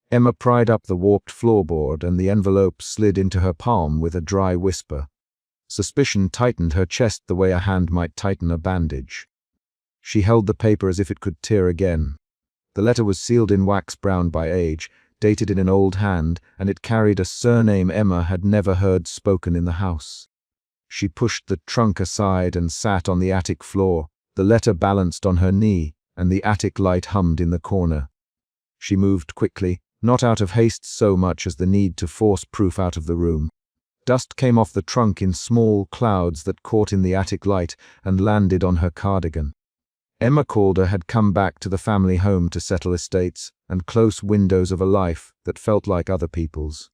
Emma pried up the warped floorboard and the envelope slid into her palm with a dry whisper. Suspicion tightened her chest the way a hand might tighten a bandage. She held the paper as if it could tear again. The letter was sealed in wax browned by age, dated in an old hand, and it carried a surname Emma had never heard spoken in the house. She pushed the trunk aside and sat on the attic floor, the letter balanced on her knee, and the attic light hummed in the corner. She moved quickly, not out of haste so much as the need to force proof out of the room. Dust came off the trunk in small clouds that caught in the attic light and landed on her cardigan. Emma Calder had come back to the family home to settle estates and close windows of a life that felt like other people's.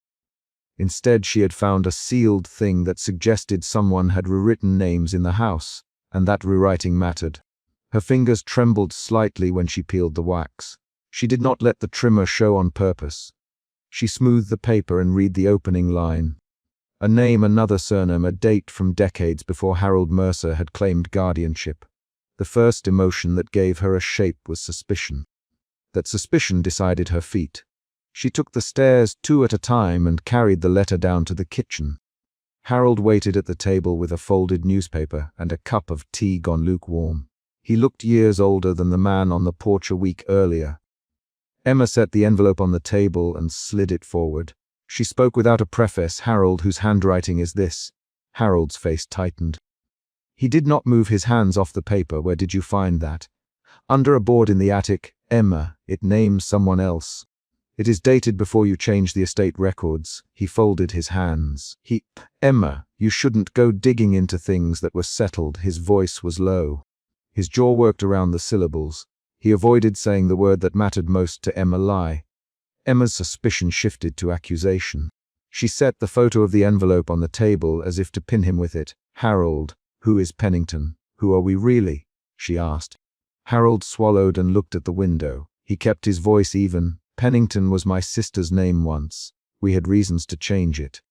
Instead, she had found a sealed thing that suggested someone had rewritten names in the house, and that rewriting mattered. Her fingers trembled slightly when she peeled the wax. She did not let the trimmer show on purpose. She smoothed the paper and read the opening line. A name, another surname, a date from decades before Harold Mercer had claimed guardianship. The first emotion that gave her a shape was suspicion. That suspicion decided her feet. She took the stairs 2 at a time and carried the letter down to the kitchen. Harold waited at the table with a folded newspaper and a cup of tea gone lukewarm. He looked years older than the man on the porch a week earlier. Emma set the envelope on the table and slid it forward. She spoke without a preface. "Harold, whose handwriting is this?" Harold's face tightened. He did not move his hands off the paper. "Where did you find that?" "Under a board in the attic." "Emma, it names someone else. It is dated before you changed the estate records." He folded his hands. "Emma, you shouldn't go digging into things that were settled." His voice was low. His jaw worked around the syllables. He avoided saying the word that mattered most to Emma: lie. Emma's suspicion shifted to accusation. She set the photo of the envelope on the table as if to pin him with it. "Harold, who is Pennington? Who are we really?" she asked. Harold swallowed and looked at the window. He kept his voice even. "Pennington was my sister's name once. We had reasons to change it.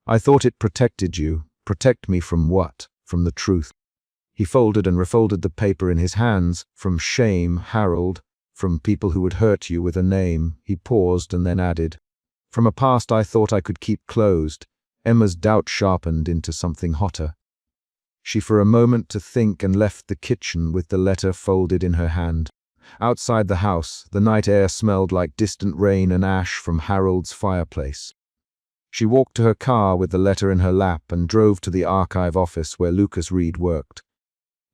I thought it protected you." "Protect me from what?" "From the truth." He folded and refolded the paper in his hands. "From shame, Harold. From people who would hurt you with a name." He paused and then added, "From a past I thought I could keep closed." Emma's doubt sharpened into something hotter. She for a moment to think and left the kitchen with the letter folded in her hand. Outside the house, the night air smelled like distant rain and ash from Harold's fireplace. She walked to her car with the letter in her lap and drove to the archive office where Lucas Reed worked.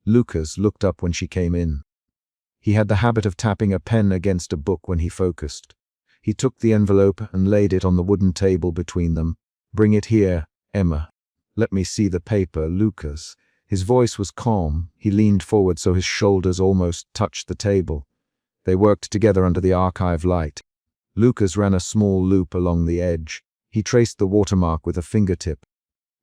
Lucas looked up when she came in. He had the habit of tapping a pen against a book when he focused. He took the envelope and laid it on the wooden table between them. "Bring it here, Emma." "Let me see the paper, Lucas." His voice was calm. He leaned forward so his shoulders almost touched the table. They worked together under the archive light. Lucas ran a small loop along the edge. He traced the watermark with a fingertip.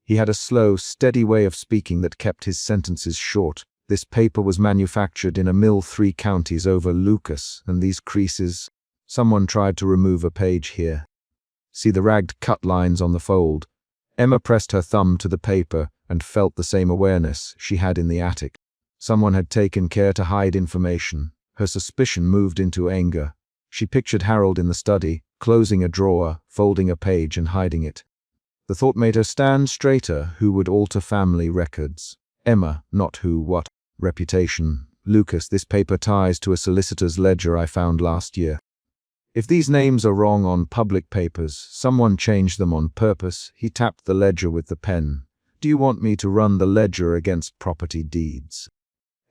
He had a slow, steady way of speaking that kept his sentences short. "This paper was manufactured in a mill 3 counties over, Lucas, and these creases. Someone tried to remove a page here. See the ragged cut lines on the fold?" Emma pressed her thumb to the paper and felt the same awareness she had in the attic. Someone had taken care to hide information. Her suspicion moved into anger. She pictured Harold in the study, closing a drawer, folding a page and hiding it. The thought made her stand straighter. Who would alter family records? Emma, not who, what. Reputation. "Lucas, this paper ties to a solicitor's ledger I found last year. If these names are wrong on public papers, someone changed them on purpose." He tapped the ledger with the pen. "Do you want me to run the ledger against property deeds?"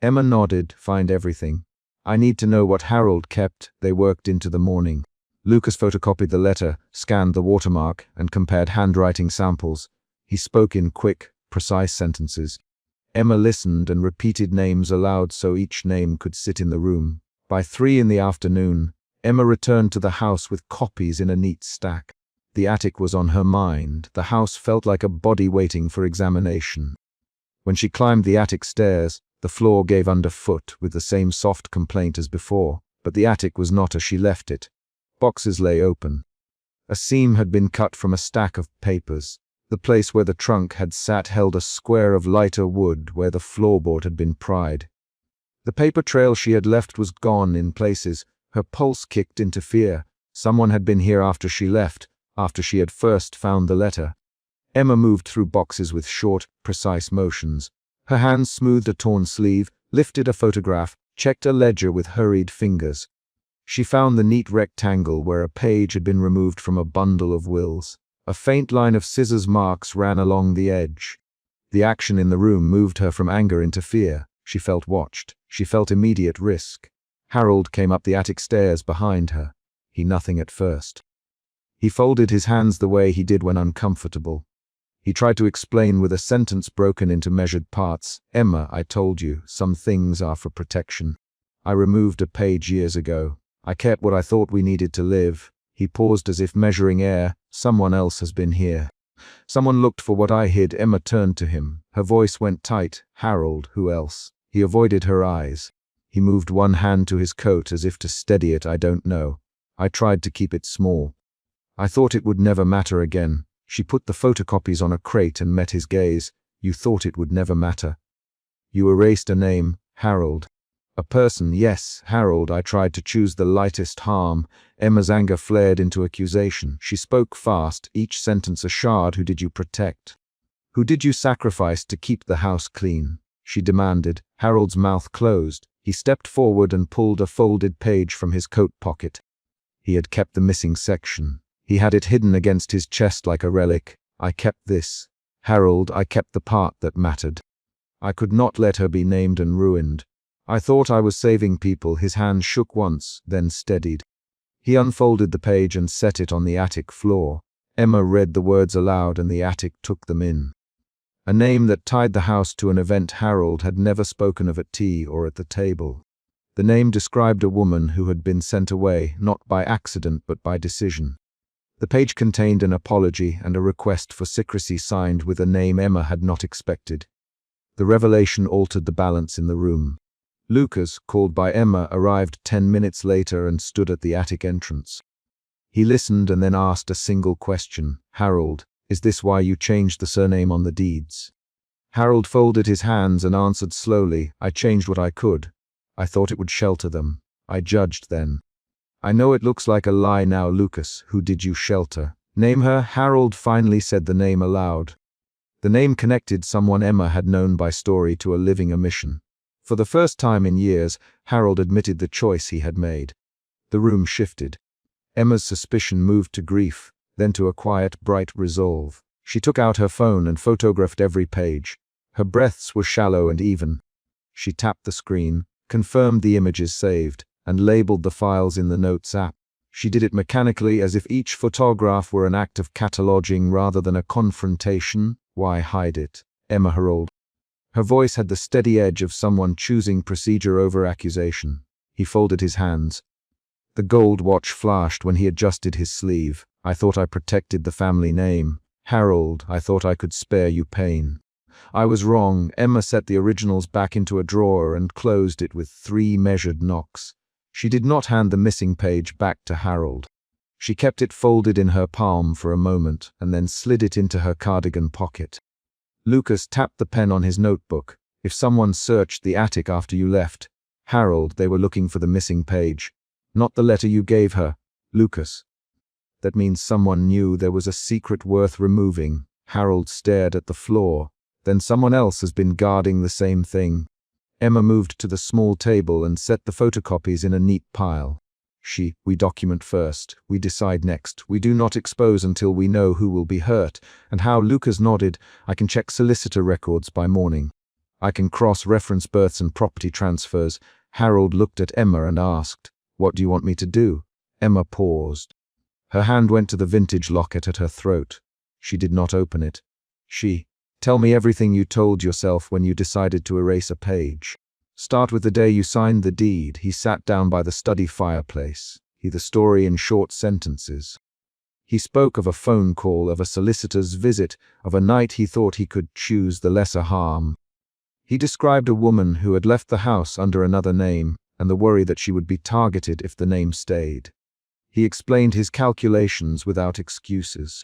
Emma nodded. "Find everything. I need to know what Harold kept." They worked into the morning. Lucas photocopied the letter, scanned the watermark, and compared handwriting samples. He spoke in quick, precise sentences. Emma listened and repeated names aloud so each name could sit in the room. By 3 in the afternoon, Emma returned to the house with copies in a neat stack. The attic was on her mind. The house felt like a body waiting for examination. When she climbed the attic stairs, the floor gave underfoot with the same soft complaint as before, but the attic was not as she left it. Boxes lay open. A seam had been cut from a stack of papers. The place where the trunk had sat held a square of lighter wood where the floorboard had been pried. The paper trail she had left was gone in places. Her pulse kicked into fear. Someone had been here after she left, after she had first found the letter. Emma moved through boxes with short, precise motions. Her hands smoothed a torn sleeve, lifted a photograph, checked a ledger with hurried fingers. She found the neat rectangle where a page had been removed from a bundle of wills. A faint line of scissors marks ran along the edge. The action in the room moved her from anger into fear. She felt watched. She felt immediate risk. Harold came up the attic stairs behind her. He nothing at first. He folded his hands the way he did when uncomfortable. He tried to explain with a sentence broken into measured parts. Emma, I told you, some things are for protection. I removed a page years ago. I kept what I thought we needed to live. He paused as if measuring air. Someone else has been here. Someone looked for what I hid. Emma turned to him. Her voice went tight. Harold, who else? He avoided her eyes. He moved one hand to his coat as if to steady it. I don't know. I tried to keep it small. I thought it would never matter again. She put the photocopies on a crate and met his gaze. You thought it would never matter. You erased a name, Harold. A person, yes, Harold. I tried to choose the lightest harm. Emma's anger flared into accusation. She spoke fast, each sentence a shard. Who did you protect? Who did you sacrifice to keep the house clean? She demanded. Harold's mouth closed. He stepped forward and pulled a folded page from his coat pocket. He had kept the missing section. He had it hidden against his chest like a relic. I kept this. Harold, I kept the part that mattered. I could not let her be named and ruined. I thought I was saving people. His hand shook once, then steadied. He unfolded the page and set it on the attic floor. Emma read the words aloud and the attic took them in. A name that tied the house to an event Harold had never spoken of at tea or at the table. The name described a woman who had been sent away, not by accident but by decision. The page contained an apology and a request for secrecy signed with a name Emma had not expected. The revelation altered the balance in the room. Lucas, called by Emma, arrived 10 minutes later and stood at the attic entrance. He listened and then asked a single question. Harold, is this why you changed the surname on the deeds? Harold folded his hands and answered slowly, I changed what I could. I thought it would shelter them. I judged then. I know it looks like a lie now. Lucas, who did you shelter? Name her. Harold finally said the name aloud. The name connected someone Emma had known by story to a living omission. For the first time in years, Harold admitted the choice he had made. The room shifted. Emma's suspicion moved to grief, then to a quiet, bright resolve. She took out her phone and photographed every page. Her breaths were shallow and even. She tapped the screen, confirmed the images saved, and labeled the files in the Notes app. She did it mechanically, as if each photograph were an act of cataloging rather than a confrontation. Why hide it? Emma Harold. Her voice had the steady edge of someone choosing procedure over accusation. He folded his hands. The gold watch flashed when he adjusted his sleeve. I thought I protected the family name. Harold, I thought I could spare you pain. I was wrong. Emma set the originals back into a drawer and closed it with 3 measured knocks. She did not hand the missing page back to Harold. She kept it folded in her palm for a moment and then slid it into her cardigan pocket. Lucas tapped the pen on his notebook. If someone searched the attic after you left, Harold, they were looking for the missing page. Not the letter you gave her, Lucas. That means someone knew there was a secret worth removing. Harold stared at the floor. Then someone else has been guarding the same thing. Emma moved to the small table and set the photocopies in a neat pile. We document first, we decide next. We do not expose until we know who will be hurt and how. Lucas nodded. I can check solicitor records by morning. I can cross-reference births and property transfers. Harold looked at Emma and asked, what do you want me to do? Emma paused. Her hand went to the vintage locket at her throat. She did not open it. Tell me everything you told yourself when you decided to erase a page. Start with the day you signed the deed. He sat down by the study fireplace. The story in short sentences. He spoke of a phone call, of a solicitor's visit, of a night he thought he could choose the lesser harm. He described a woman who had left the house under another name and the worry that she would be targeted if the name stayed. He explained his calculations without excuses.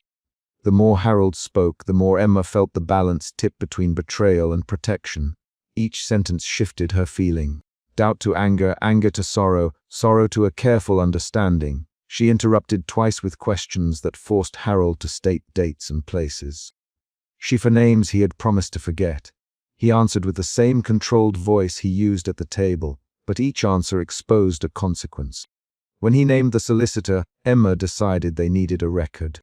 The more Harold spoke, the more Emma felt the balance tip between betrayal and protection. Each sentence shifted her feeling. Doubt to anger, anger to sorrow, sorrow to a careful understanding. She interrupted twice with questions that forced Harold to state dates and places. She for names he had promised to forget. He answered with the same controlled voice he used at the table, but each answer exposed a consequence. When he named the solicitor, Emma decided they needed a record.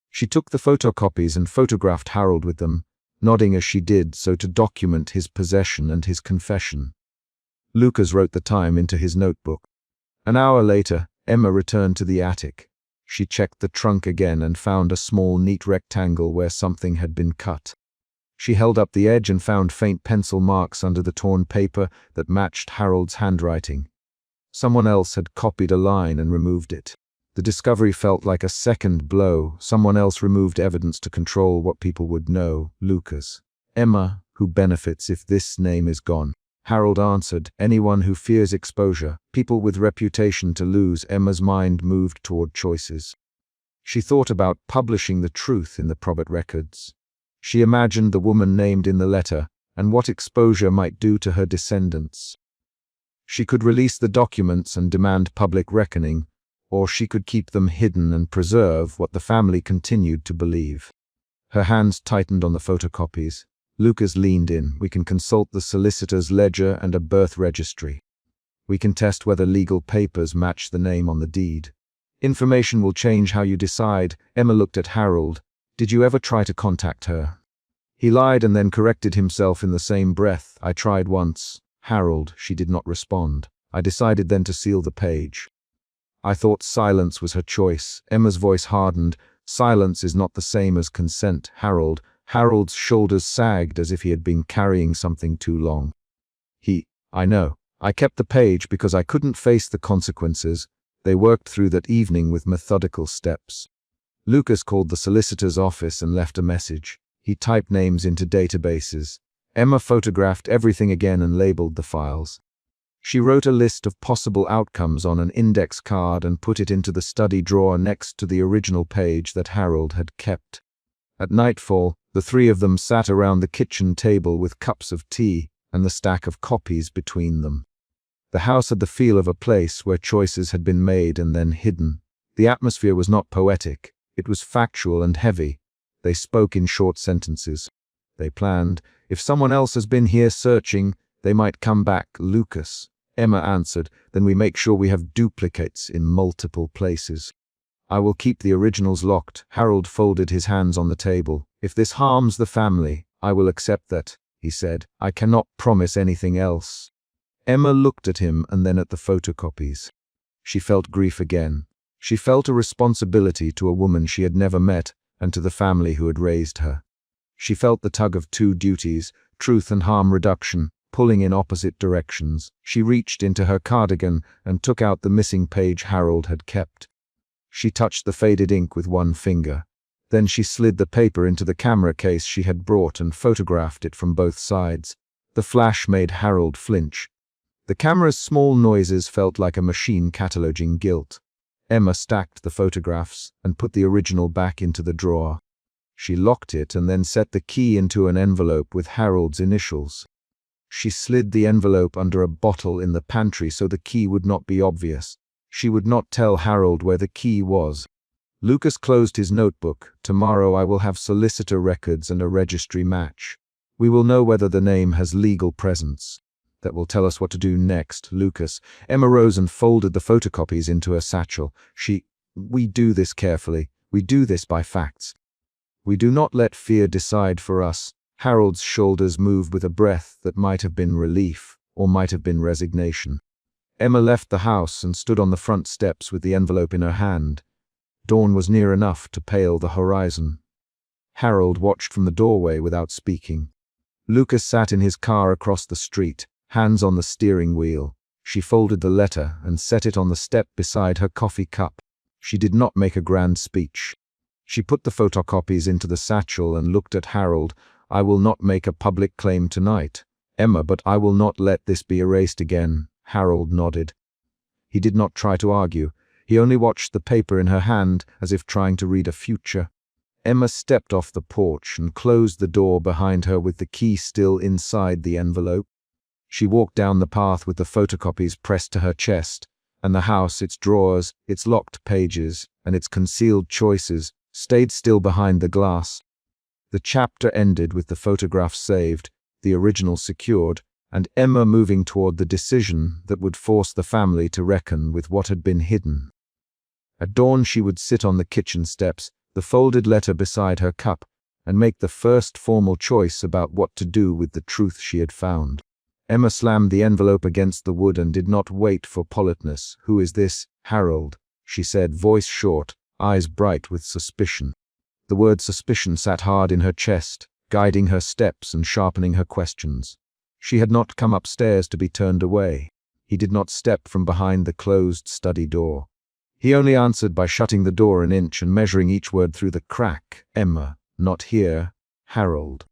She took the photocopies and photographed Harold with them, nodding as she did so to document his possession and his confession. Lucas wrote the time into his notebook. An hour later, Emma returned to the attic. She checked the trunk again and found a small, neat rectangle where something had been cut. She held up the edge and found faint pencil marks under the torn paper that matched Harold's handwriting. Someone else had copied a line and removed it. The discovery felt like a second blow. Someone else removed evidence to control what people would know, Lucas. Emma, who benefits if this name is gone? Harold answered, anyone who fears exposure, people with reputation to lose. Emma's mind moved toward choices. She thought about publishing the truth in the probate records. She imagined the woman named in the letter and what exposure might do to her descendants. She could release the documents and demand public reckoning, or she could keep them hidden and preserve what the family continued to believe. Her hands tightened on the photocopies. Lucas leaned in. We can consult the solicitor's ledger and a birth registry. We can test whether legal papers match the name on the deed. Information will change how you decide. Emma looked at Harold. Did you ever try to contact her? He lied and then corrected himself in the same breath. I tried once. Harold, she did not respond. I decided then to seal the page. I thought silence was her choice. Emma's voice hardened. Silence is not the same as consent, Harold. Harold's shoulders sagged as if he had been carrying something too long. I know. I kept the page because I couldn't face the consequences. They worked through that evening with methodical steps. Lucas called the solicitor's office and left a message. He typed names into databases. Emma photographed everything again and labeled the files. She wrote a list of possible outcomes on an index card and put it into the study drawer next to the original page that Harold had kept. At nightfall, the three of them sat around the kitchen table with cups of tea and the stack of copies between them. The house had the feel of a place where choices had been made and then hidden. The atmosphere was not poetic. It was factual and heavy. They spoke in short sentences. They planned, if someone else has been here searching, they might come back. Lucas, Emma answered, then we make sure we have duplicates in multiple places. I will keep the originals locked. Harold folded his hands on the table. If this harms the family, I will accept that, he said. I cannot promise anything else. Emma looked at him and then at the photocopies. She felt grief again. She felt a responsibility to a woman she had never met and to the family who had raised her. She felt the tug of two duties, truth and harm reduction, pulling in opposite directions. She reached into her cardigan and took out the missing page Harold had kept. She touched the faded ink with one finger. Then she slid the paper into the camera case she had brought and photographed it from both sides. The flash made Harold flinch. The camera's small noises felt like a machine cataloging guilt. Emma stacked the photographs and put the original back into the drawer. She locked it and then set the key into an envelope with Harold's initials. She slid the envelope under a bottle in the pantry so the key would not be obvious. She would not tell Harold where the key was. Lucas closed his notebook. Tomorrow I will have solicitor records and a registry match. We will know whether the name has legal presence. That will tell us what to do next, Lucas. Emma rose and folded the photocopies into her satchel. We do this carefully. We do this by facts. We do not let fear decide for us. Harold's shoulders moved with a breath that might have been relief or might have been resignation. Emma left the house and stood on the front steps with the envelope in her hand. Dawn was near enough to pale the horizon. Harold watched from the doorway without speaking. Lucas sat in his car across the street, hands on the steering wheel. She folded the letter and set it on the step beside her coffee cup. She did not make a grand speech. She put the photocopies into the satchel and looked at Harold. I will not make a public claim tonight, Emma, but I will not let this be erased again. Harold nodded. He did not try to argue. He only watched the paper in her hand as if trying to read a future. Emma stepped off the porch and closed the door behind her with the key still inside the envelope. She walked down the path with the photocopies pressed to her chest, and the house, its drawers, its locked pages, and its concealed choices, stayed still behind the glass. The chapter ended with the photograph saved, the original secured, and Emma moving toward the decision that would force the family to reckon with what had been hidden. At dawn she would sit on the kitchen steps, the folded letter beside her cup, and make the first formal choice about what to do with the truth she had found. Emma slammed the envelope against the wood and did not wait for politeness. "Who is this, Harold?" she said, voice short, eyes bright with suspicion. The word suspicion sat hard in her chest, guiding her steps and sharpening her questions. She had not come upstairs to be turned away. He did not step from behind the closed study door. He only answered by shutting the door an inch and measuring each word through the crack. "Emma, not here, Harold."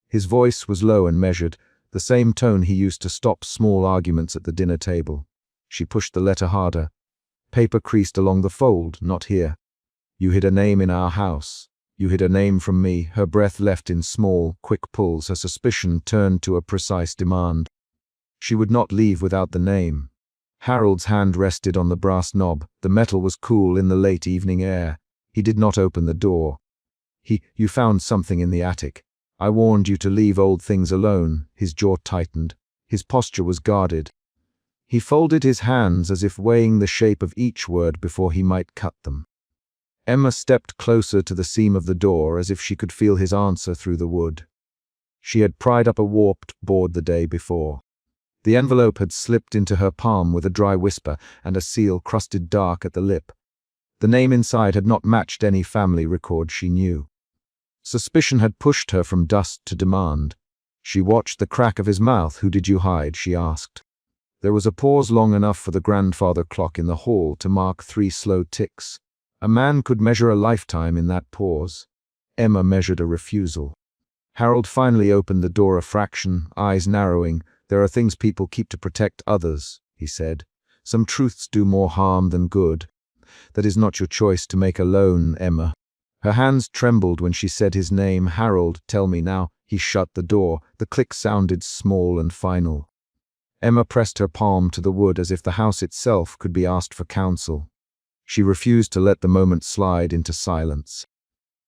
His voice was low and measured, the same tone he used to stop small arguments at the dinner table. She pushed the letter harder. Paper creased along the fold. "Not here. You hid a name in our house. You hid a name from me." Her breath left in small, quick pulls. Her suspicion turned to a precise demand. She would not leave without the name. Harold's hand rested on the brass knob. The metal was cool in the late evening air. He did not open the door. "You found something in the attic. I warned you to leave old things alone." His jaw tightened. His posture was guarded. He folded his hands as if weighing the shape of each word before he might cut them. Emma stepped closer to the seam of the door as if she could feel his answer through the wood. She had pried up a warped board the day before. The envelope had slipped into her palm with a dry whisper and a seal crusted dark at the lip. The name inside had not matched any family record she knew. Suspicion had pushed her from dust to demand. She watched the crack of his mouth. "Who did you hide?" she asked. There was a pause long enough for the grandfather clock in the hall to mark 3 slow ticks. A man could measure a lifetime in that pause. Emma measured a refusal. Harold finally opened the door a fraction, eyes narrowing. "There are things people keep to protect others," he said. "Some truths do more harm than good. That is not your choice to make alone, Emma." Her hands trembled when she said his name. "Harold, tell me now." He shut the door. The click sounded small and final. Emma pressed her palm to the wood as if the house itself could be asked for counsel. She refused to let the moment slide into silence.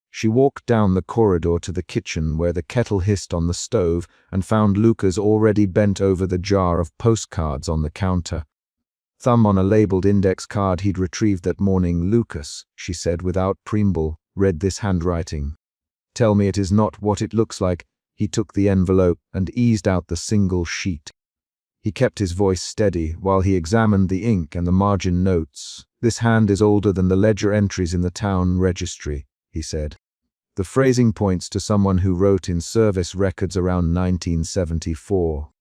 She walked down the corridor to the kitchen where the kettle hissed on the stove and found Lucas already bent over the jar of postcards on the counter. Thumb on a labeled index card he'd retrieved that morning. "Lucas," she said without preamble, "read this handwriting. Tell me it is not what it looks like." He took the envelope and eased out the single sheet. He kept his voice steady while he examined the ink and the margin notes. "This hand is older than the ledger entries in the town registry," he said. "The phrasing points to someone who wrote in service records around 1974.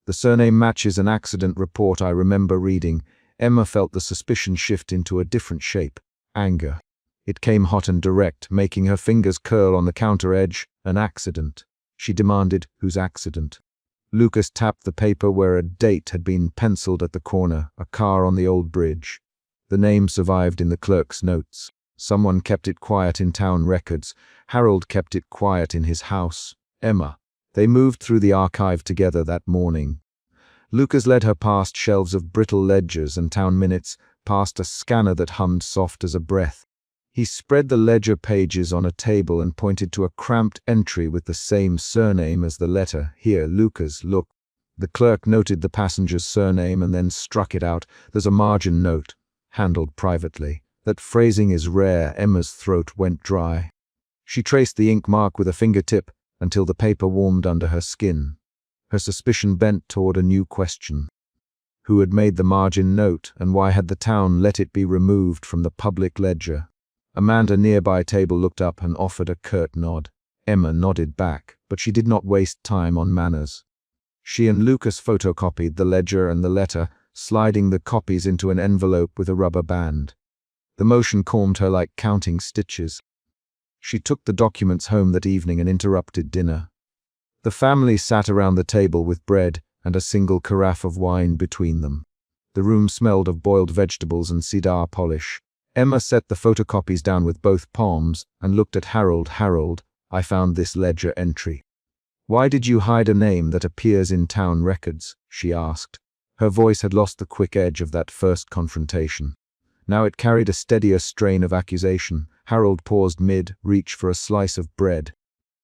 The surname matches an accident report I remember reading." Emma felt the suspicion shift into a different shape, anger. It came hot and direct, making her fingers curl on the counter edge. "An accident?" she demanded. "Whose accident?" Lucas tapped the paper where a date had been penciled at the corner. "A car on the old bridge." The name survived in the clerk's notes. Someone kept it quiet in town records. Harold kept it quiet in his house. Emma. They moved through the archive together that morning. Lucas led her past shelves of brittle ledgers and town minutes, past a scanner that hummed soft as a breath. He spread the ledger pages on a table and pointed to a cramped entry with the same surname as the letter. "Here, Lucas, look." The clerk noted the passenger's surname and then struck it out. "There's a margin note, handled privately. That phrasing is rare." Emma's throat went dry. She traced the ink mark with a fingertip until the paper warmed under her skin. Her suspicion bent toward a new question. Who had made the margin note, and why had the town let it be removed from the public ledger? A man at a nearby table looked up and offered a curt nod. Emma nodded back, but she did not waste time on manners. She and Lucas photocopied the ledger and the letter, sliding the copies into an envelope with a rubber band. The motion calmed her like counting stitches. She took the documents home that evening and interrupted dinner. The family sat around the table with bread and a single carafe of wine between them. The room smelled of boiled vegetables and cedar polish. Emma set the photocopies down with both palms and looked at Harold. "Harold, I found this ledger entry." "Why did you hide a name that appears in town records?" she asked. Her voice had lost the quick edge of that first confrontation. Now it carried a steadier strain of accusation. Harold paused mid-reach for a slice of bread.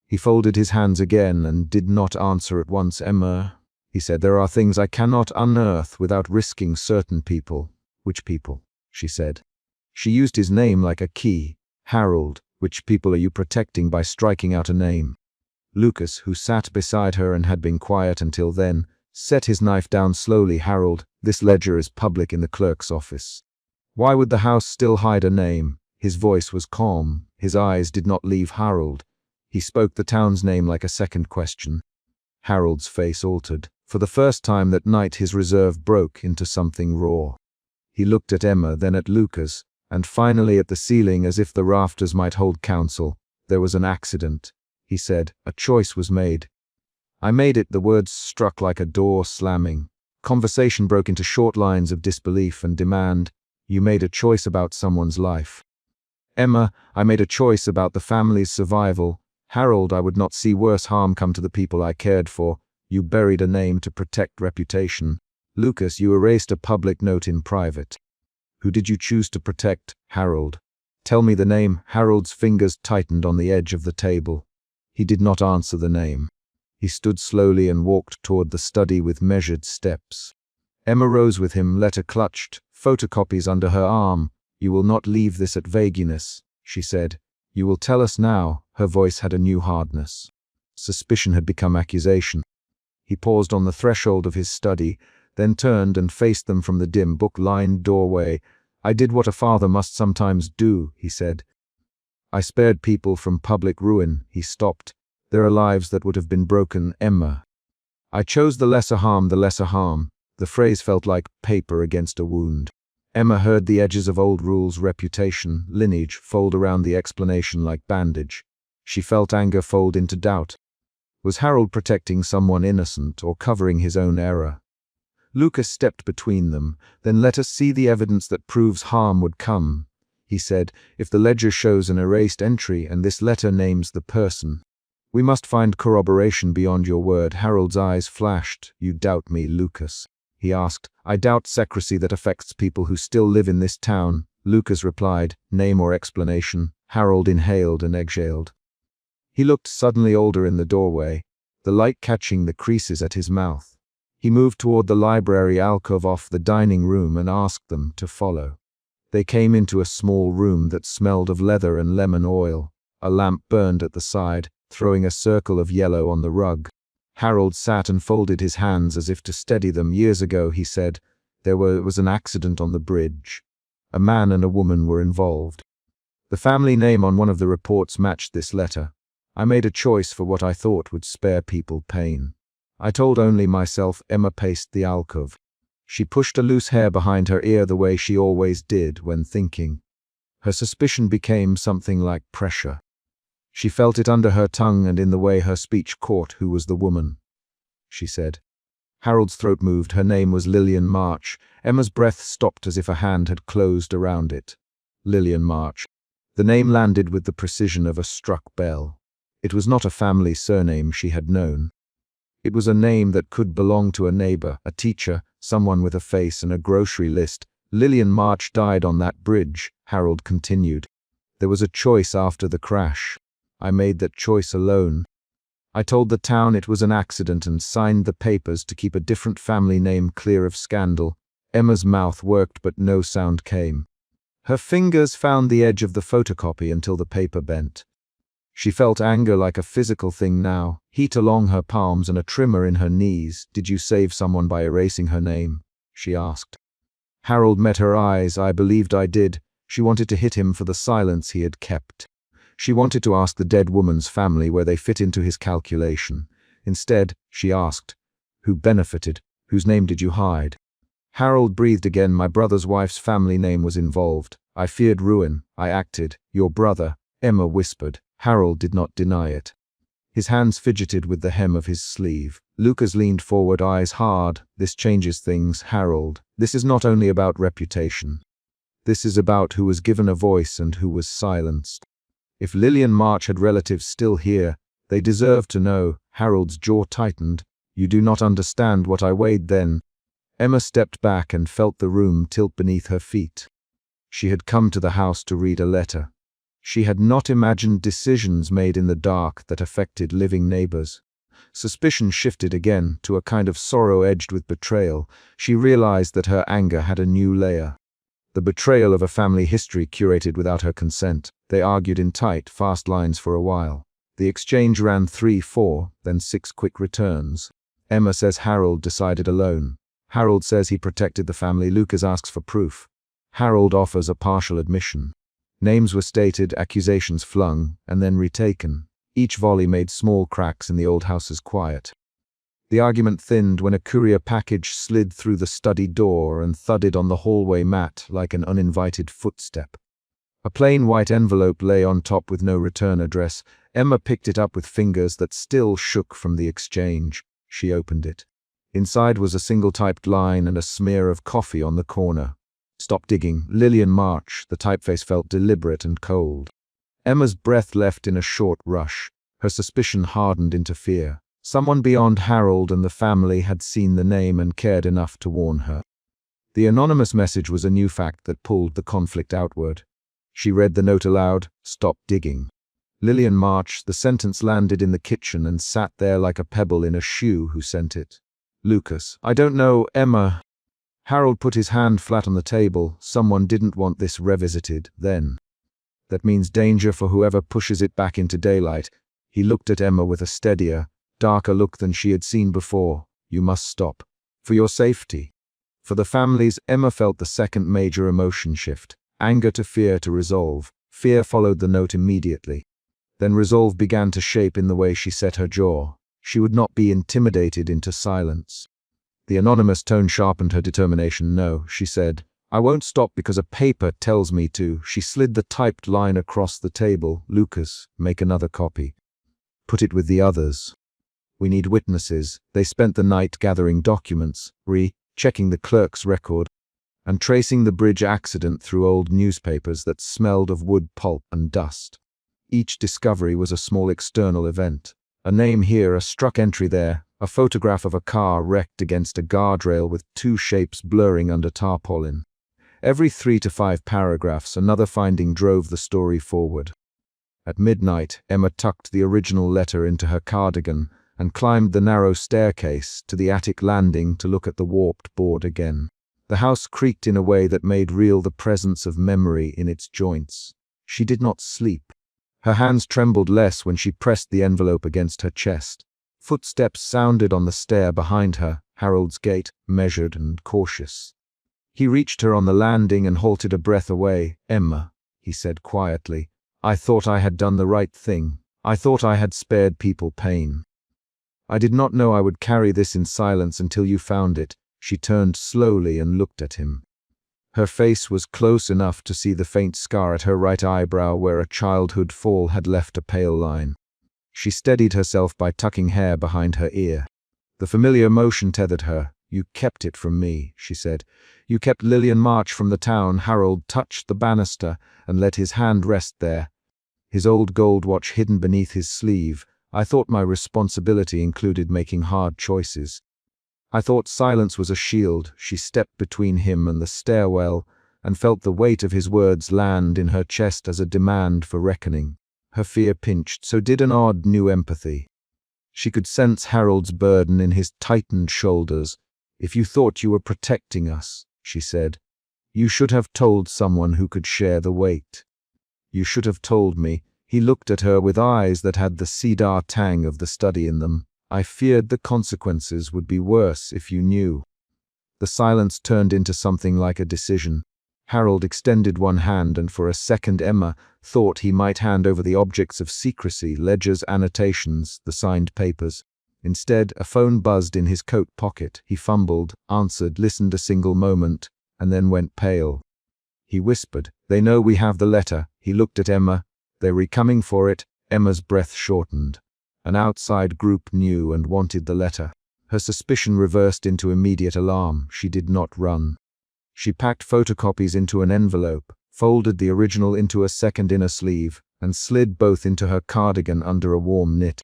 He folded his hands again and did not answer at once. "Emma," he said, "there are things I cannot unearth without risking certain people." "Which people?" she said. She used his name like a key. "Harold, which people are you protecting by striking out a name?" Lucas, who sat beside her and had been quiet until then, set his knife down slowly. "Harold, this ledger is public in the clerk's office. Why would the house still hide a name?" His voice was calm. His eyes did not leave Harold. He spoke the town's name like a second question. Harold's face altered. For the first time that night his reserve broke into something raw. He looked at Emma, then at Lucas, and finally at the ceiling as if the rafters might hold counsel. "There was an accident," he said. "A choice was made." "I made it." The words struck like a door slamming. Conversation broke into short lines of disbelief and demand. "You made a choice about someone's life." "Emma, I made a choice about the family's survival." "Harold, I would not see worse harm come to the people I cared for." "You buried a name to protect reputation." "Lucas, you erased a public note in private." "Who did you choose to protect?" "Harold." "Tell me the name." Harold's fingers tightened on the edge of the table. He did not answer the name. He stood slowly and walked toward the study with measured steps. Emma rose with him, letter clutched, photocopies under her arm. "You will not leave this at vagueness," she said. "You will tell us now." Her voice had a new hardness. Suspicion had become accusation. He paused on the threshold of his study, then turned and faced them from the dim, book-lined doorway. "I did what a father must sometimes do," he said. "I spared people from public ruin." He stopped. "There are lives that would have been broken, Emma. I chose the lesser harm, the lesser harm." The phrase felt like paper against a wound. Emma heard the edges of old rules, reputation, lineage, fold around the explanation like bandage. She felt anger fold into doubt. Was Harold protecting someone innocent or covering his own error? Lucas stepped between them. "Then let us see the evidence that proves harm would come," he said. "If the ledger shows an erased entry and this letter names the person, we must find corroboration beyond your word." Harold's eyes flashed. "You doubt me, Lucas?" he asked. "I doubt secrecy that affects people who still live in this town." Lucas replied, "Name or explanation?" Harold inhaled and exhaled. He looked suddenly older in the doorway, the light catching the creases at his mouth. He moved toward the library alcove off the dining room and asked them to follow. They came into a small room that smelled of leather and lemon oil. A lamp burned at the side, throwing a circle of yellow on the rug. Harold sat and folded his hands as if to steady them. "Years ago," he said, there was an accident on the bridge. A man and a woman were involved. The family name on one of the reports matched this letter. I made a choice for what I thought would spare people pain. I told only myself." Emma paced the alcove. She pushed a loose hair behind her ear the way she always did when thinking. Her suspicion became something like pressure. She felt it under her tongue and in the way her speech caught. "Who was the woman?" she said. Harold's throat moved. Her name was Lillian March. Emma's breath stopped as if a hand had closed around it. Lillian March. The name landed with the precision of a struck bell. It was not a family surname she had known. It was a name that could belong to a neighbor, a teacher, someone with a face and a grocery list. "Lillian March died on that bridge," Harold continued. "There was a choice after the crash. I made that choice alone. I told the town it was an accident and signed the papers to keep a different family name clear of scandal." Emma's mouth worked but no sound came. Her fingers found the edge of the photocopy until the paper bent. She felt anger like a physical thing now, heat along her palms and a tremor in her knees. "Did you save someone by erasing her name?" she asked. Harold met her eyes. "I believed I did." She wanted to hit him for the silence he had kept. She wanted to ask the dead woman's family where they fit into his calculation. Instead, she asked, "Who benefited? Whose name did you hide?" Harold breathed again. "My brother's wife's family name was involved. I feared ruin. I acted." "Your brother," Emma whispered. Harold did not deny it. His hands fidgeted with the hem of his sleeve. Lucas leaned forward, eyes hard. "This changes things, Harold. This is not only about reputation. This is about who was given a voice and who was silenced. If Lillian March had relatives still here, they deserve to know." Harold's jaw tightened. "You do not understand what I weighed then." Emma stepped back and felt the room tilt beneath her feet. She had come to the house to read a letter. She had not imagined decisions made in the dark that affected living neighbors. Suspicion shifted again to a kind of sorrow edged with betrayal. She realized that her anger had a new layer. The betrayal of a family history curated without her consent. They argued in tight, fast lines for a while. The exchange ran 3, 4, then 6 quick returns. Emma says Harold decided alone. Harold says he protected the family. Lucas asks for proof. Harold offers a partial admission. Names were stated, accusations flung, and then retaken. Each volley made small cracks in the old house's quiet. The argument thinned when a courier package slid through the study door and thudded on the hallway mat like an uninvited footstep. A plain white envelope lay on top with no return address. Emma picked it up with fingers that still shook from the exchange. She opened it. Inside was a single typed line and a smear of coffee on the corner. Stop digging. Lillian March. The typeface felt deliberate and cold. Emma's breath left in a short rush. Her suspicion hardened into fear. Someone beyond Harold and the family had seen the name and cared enough to warn her. The anonymous message was a new fact that pulled the conflict outward. She read the note aloud. Stop digging. Lillian March. The sentence landed in the kitchen and sat there like a pebble in a shoe. Who sent it? Lucas. I don't know, Emma. Harold put his hand flat on the table. Someone didn't want this revisited, then. That means danger for whoever pushes it back into daylight. He looked at Emma with a steadier, darker look than she had seen before. You must stop. For your safety. For the families. Emma felt the second major emotion shift. Anger to fear to resolve. Fear followed the note immediately. Then resolve began to shape in the way she set her jaw. She would not be intimidated into silence. The anonymous tone sharpened her determination. No, she said. I won't stop because a paper tells me to. She slid the typed line across the table. Lucas, make another copy. Put it with the others. We need witnesses. They spent the night gathering documents, checking the clerk's record, and tracing the bridge accident through old newspapers that smelled of wood pulp and dust. Each discovery was a small external event. A name here, a struck entry there, a photograph of a car wrecked against a guardrail with 2 shapes blurring under tarpaulin. Every 3 to 5 paragraphs, another finding drove the story forward. At midnight, Emma tucked the original letter into her cardigan and climbed the narrow staircase to the attic landing to look at the warped board again. The house creaked in a way that made real the presence of memory in its joints. She did not sleep. Her hands trembled less when she pressed the envelope against her chest. Footsteps sounded on the stair behind her, Harold's gait, measured and cautious. He reached her on the landing and halted a breath away. Emma, he said quietly, I thought I had done the right thing. I thought I had spared people pain. I did not know I would carry this in silence until you found it. She turned slowly and looked at him. Her face was close enough to see the faint scar at her right eyebrow where a childhood fall had left a pale line. She steadied herself by tucking hair behind her ear. The familiar motion tethered her. You kept it from me, she said. You kept Lillian March from the town. Harold touched the banister and let his hand rest there, his old gold watch hidden beneath his sleeve. I thought my responsibility included making hard choices. I thought silence was a shield. She stepped between him and the stairwell and felt the weight of his words land in her chest as a demand for reckoning. Her fear pinched, so did an odd new empathy. She could sense Harold's burden in his tightened shoulders. If you thought you were protecting us, she said, you should have told someone who could share the weight. You should have told me. He looked at her with eyes that had the cedar tang of the study in them. I feared the consequences would be worse if you knew. The silence turned into something like a decision. Harold extended one hand and for a second Emma thought he might hand over the objects of secrecy, ledgers, annotations, the signed papers. Instead, a phone buzzed in his coat pocket. He fumbled, answered, listened a single moment, and then went pale. He whispered, They know we have the letter. He looked at Emma. They were coming for it. Emma's breath shortened. An outside group knew and wanted the letter. Her suspicion reversed into immediate alarm. She did not run. She packed photocopies into an envelope, folded the original into a second inner sleeve, and slid both into her cardigan under a warm knit.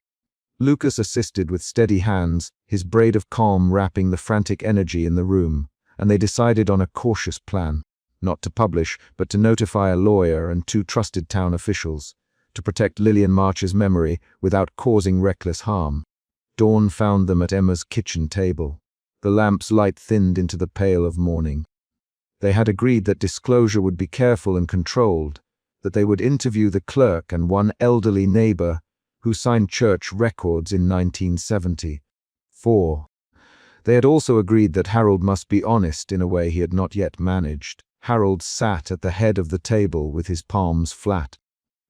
Lucas assisted with steady hands, his braid of calm wrapping the frantic energy in the room, and they decided on a cautious plan. Not to publish, but to notify a lawyer and 2 trusted town officials, to protect Lillian March's memory without causing reckless harm. Dawn found them at Emma's kitchen table. The lamp's light thinned into the pale of morning. They had agreed that disclosure would be careful and controlled, that they would interview the clerk and one elderly neighbor who signed church records in 1974. They had also agreed that Harold must be honest in a way he had not yet managed. Harold sat at the head of the table with his palms flat.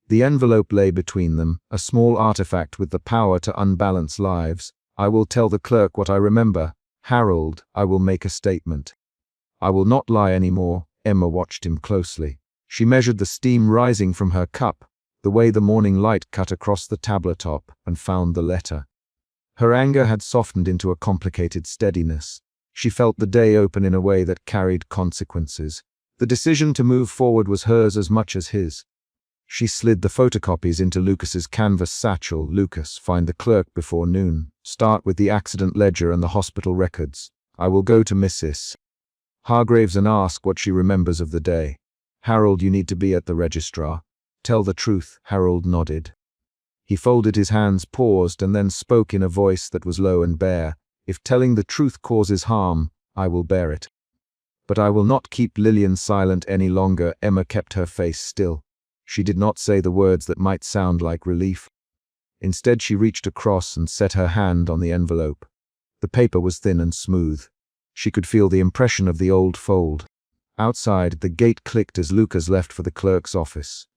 The envelope lay between them, a small artifact with the power to unbalance lives. "I will tell the clerk what I remember. Harold, I will make a statement. I will not lie anymore." Emma watched him closely. She measured the steam rising from her cup, the way the morning light cut across the tabletop, and found the letter. Her anger had softened into a complicated steadiness. She felt the day open in a way that carried consequences. The decision to move forward was hers as much as his. She slid the photocopies into Lucas's canvas satchel. "Lucas, find the clerk before noon. Start with the accident ledger and the hospital records. I will go to Mrs. Hargraves and ask what she remembers of the day. Harold, you need to be at the registrar. Tell the truth." Harold nodded. He folded his hands, paused, and then spoke in a voice that was low and bare. "If telling the truth causes harm, I will bear it. But I will not keep Lillian silent any longer." Emma kept her face still. She did not say the words that might sound like relief. Instead, she reached across and set her hand on the envelope. The paper was thin and smooth. She could feel the impression of the old fold. Outside, the gate clicked as Lucas left for the clerk's office.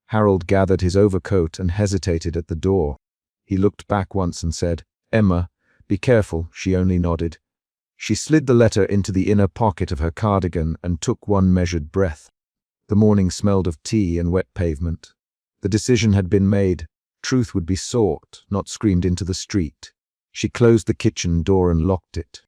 Harold gathered his overcoat and hesitated at the door. He looked back once and said, "Emma, be careful." She only nodded. She slid the letter into the inner pocket of her cardigan and took one measured breath. The morning smelled of tea and wet pavement. The decision had been made. Truth would be sought, not screamed into the street. She closed the kitchen door and locked it.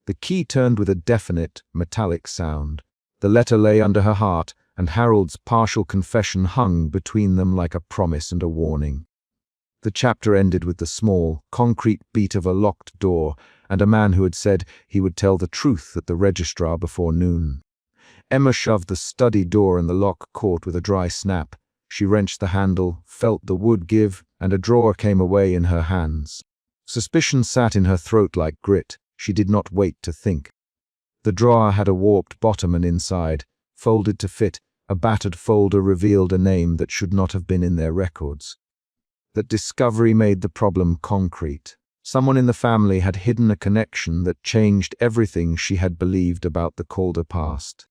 The key turned with a definite, metallic sound. The letter lay under her heart, and Harold's partial confession hung between them like a promise and a warning. The chapter ended with the small, concrete beat of a locked door and a man who had said he would tell the truth at the registrar before noon. Emma shoved the study door and the lock caught with a dry snap. She wrenched the handle, felt the wood give, and a drawer came away in her hands. Suspicion sat in her throat like grit. She did not wait to think. The drawer had a warped bottom and inside, folded to fit, a battered folder revealed a name that should not have been in their records. That discovery made the problem concrete. Someone in the family had hidden a connection that changed everything she had believed about the Calder past.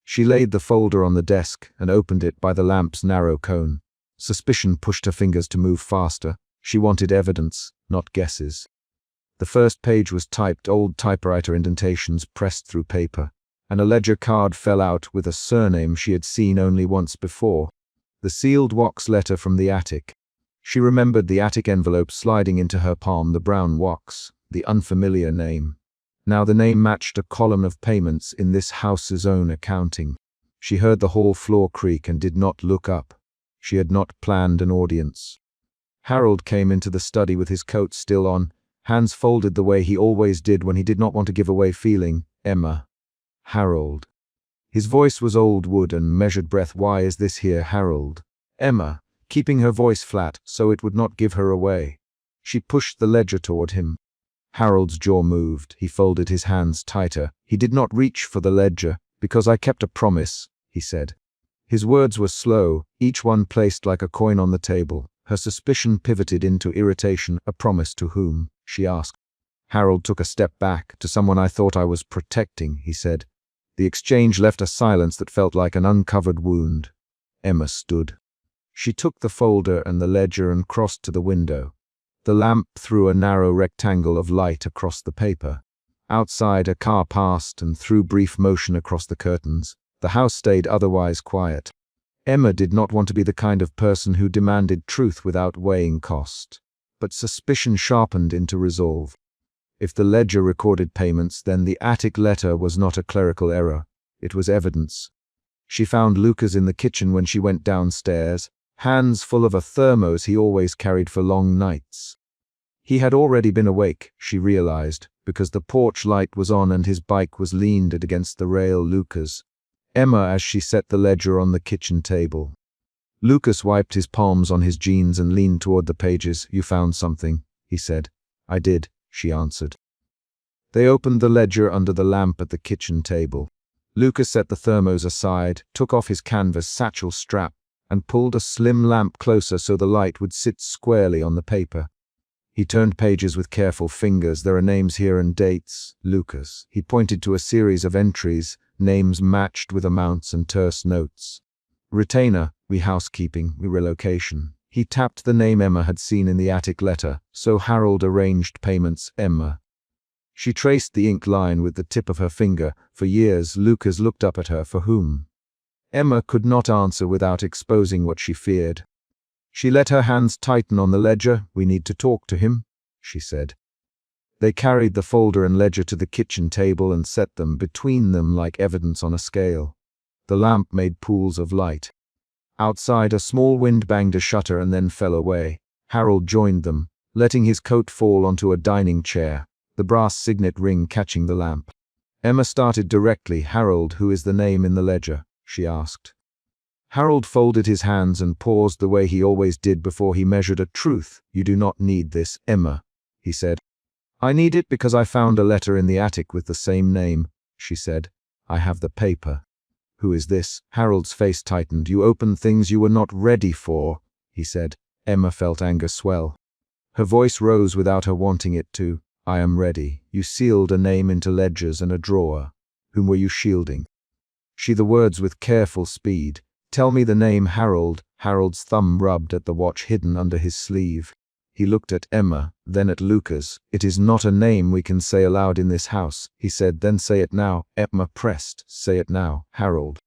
She laid the folder on the desk and opened it by the lamp's narrow cone. Suspicion pushed her fingers to move faster. She wanted evidence, not guesses. The first page was typed, old typewriter indentations pressed through paper, and a ledger card fell out with a surname she had seen only once before. The sealed wax letter from the attic. She remembered the attic envelope sliding into her palm, the brown wax, the unfamiliar name. Now the name matched a column of payments in this house's own accounting. She heard the hall floor creak and did not look up. She had not planned an audience. Harold came into the study with his coat still on, hands folded the way he always did when he did not want to give away feeling. "Emma." "Harold." His voice was old wood and measured breath. "Why is this here, Harold?" "Emma," keeping her voice flat so it would not give her away. She pushed the ledger toward him. Harold's jaw moved. He folded his hands tighter. He did not reach for the ledger. "Because I kept a promise," he said. His words were slow, each one placed like a coin on the table. Her suspicion pivoted into irritation. "A promise to whom?" she asked. Harold took a step back. "To someone I thought I was protecting," he said. The exchange left a silence that felt like an uncovered wound. Emma stood. She took the folder and the ledger and crossed to the window. The lamp threw a narrow rectangle of light across the paper. Outside, a car passed and threw brief motion across the curtains. The house stayed otherwise quiet. Emma did not want to be the kind of person who demanded truth without weighing cost. But suspicion sharpened into resolve. If the ledger recorded payments, then the attic letter was not a clerical error. It was evidence. She found Lucas in the kitchen when she went downstairs, hands full of a thermos he always carried for long nights. He had already been awake, she realized, because the porch light was on and his bike was leaned against the rail. Lucas. Emma as she set the ledger on the kitchen table. Lucas wiped his palms on his jeans and leaned toward the pages. You found something, he said. I did, she answered. They opened the ledger under the lamp at the kitchen table. Lucas set the thermos aside, took off his canvas satchel strap, and pulled a slim lamp closer so the light would sit squarely on the paper. He turned pages with careful fingers. There are names here and dates. Lucas. He pointed to a series of entries, names matched with amounts and terse notes. Retainer, we housekeeping, we relocation. He tapped the name Emma had seen in the attic letter, so Harold arranged payments. Emma. She traced the ink line with the tip of her finger. For years, Lucas looked up at her. For whom? Emma could not answer without exposing what she feared. She let her hands tighten on the ledger. We need to talk to him, she said. They carried the folder and ledger to the kitchen table and set them between them like evidence on a scale. The lamp made pools of light. Outside, a small wind banged a shutter and then fell away. Harold joined them, letting his coat fall onto a dining chair, the brass signet ring catching the lamp. Emma started directly. Harold, who is the name in the ledger? She asked. Harold folded his hands and paused the way he always did before he measured a truth. You do not need this, Emma, he said. I need it because I found a letter in the attic with the same name, she said. I have the paper. Who is this? Harold's face tightened. You opened things you were not ready for, he said. Emma felt anger swell. Her voice rose without her wanting it to. I am ready. You sealed a name into ledgers and a drawer. Whom were you shielding? She the words with careful speed. Tell me the name. Harold. Harold's thumb rubbed at the watch hidden under his sleeve. He looked at Emma, then at Lucas. It is not a name we can say aloud in this house, he said. Then say it now. Emma pressed. Say it now. Harold.